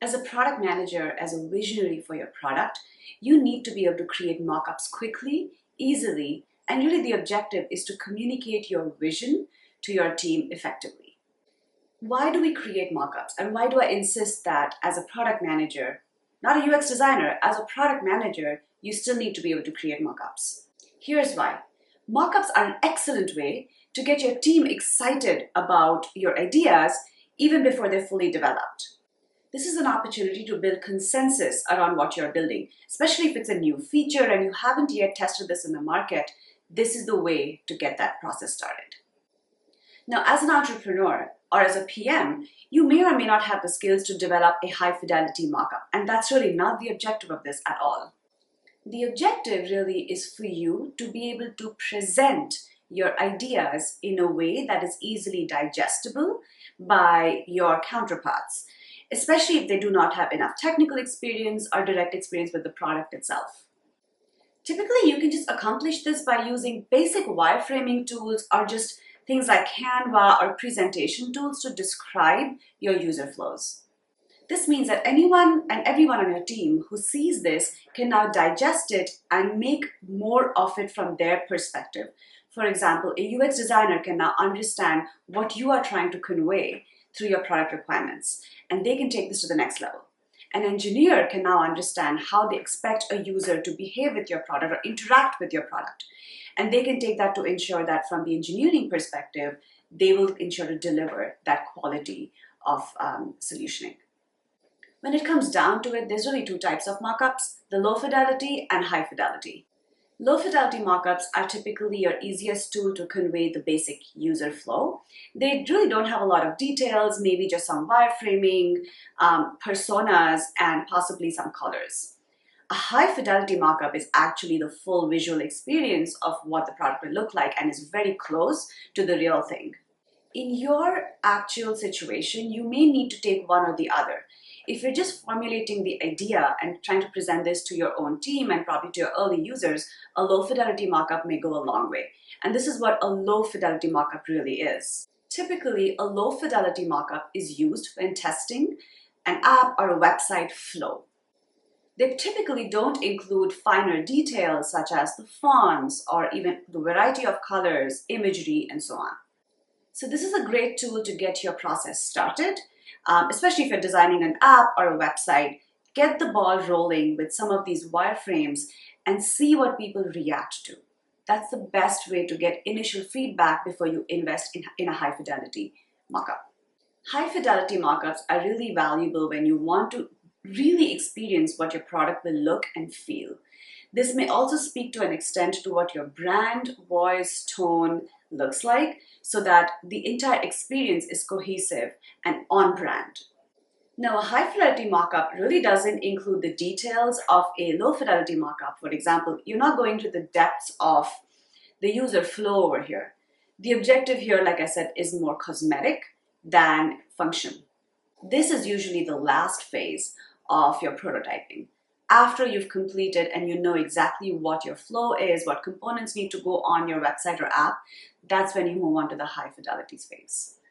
As a product manager, as a visionary for your product, you need to be able to create mock-ups quickly, easily, and really the objective is to communicate your vision to your team effectively. Why do we create mock-ups, and why do I insist that as a product manager, not a UX designer, as a product manager, you still need to be able to create mock-ups? Here's why. Mock-ups are an excellent way to get your team excited about your ideas even before they're fully developed. This is an opportunity to build consensus around what you're building, especially if it's a new feature and you haven't yet tested this in the market. This is the way to get that process started. Now, as an entrepreneur or as a PM, you may or may not have the skills to develop a high-fidelity mockup, and that's really not the objective of this at all. The objective really is for you to be able to present your ideas in a way that is easily digestible by your counterparts, especially if they do not have enough technical experience or direct experience with the product itself. Typically, you can just accomplish this by using basic wireframing tools or just things like Canva or presentation tools to describe your user flows. This means that anyone and everyone on your team who sees this can now digest it and make more of it from their perspective. For example, a UX designer can now understand what you are trying to convey through your product requirements, and they can take this to the next level. An engineer can now understand how they expect a user to behave with your product or interact with your product, and they can take that to ensure that from the engineering perspective, they will ensure to deliver that quality of solutioning. When it comes down to it, there's really two types of mockups, the low fidelity and high fidelity. Low fidelity mockups are typically your easiest tool to convey the basic user flow. They really don't have a lot of details, maybe just some wireframing, personas, and possibly some colors. A high fidelity mockup is actually the full visual experience of what the product will look like and is very close to the real thing. In your actual situation, you may need to take one or the other. If you're just formulating the idea and trying to present this to your own team and probably to your early users, a low fidelity mockup may go a long way. And this is what a low fidelity mockup really is. Typically, a low fidelity mockup is used when testing an app or a website flow. They typically don't include finer details such as the fonts or even the variety of colors, imagery, and so on. So this is a great tool to get your process started. Especially if you're designing an app or a website, get the ball rolling with some of these wireframes and see what people react to. That's the best way to get initial feedback before you invest in a high fidelity mockup. High fidelity mockups are really valuable when you want to really experience what your product will look and feel. This may also speak to an extent to what your brand, voice, tone looks like, so that the entire experience is cohesive and on brand. Now, a high fidelity mockup really doesn't include the details of a low fidelity mockup. For example, you're not going to the depths of the user flow over here. The objective here, like I said, is more cosmetic than function. This is usually the last phase of your prototyping. After you've completed and you know exactly what your flow is, what components need to go on your website or app, that's when you move on to the high fidelity phase.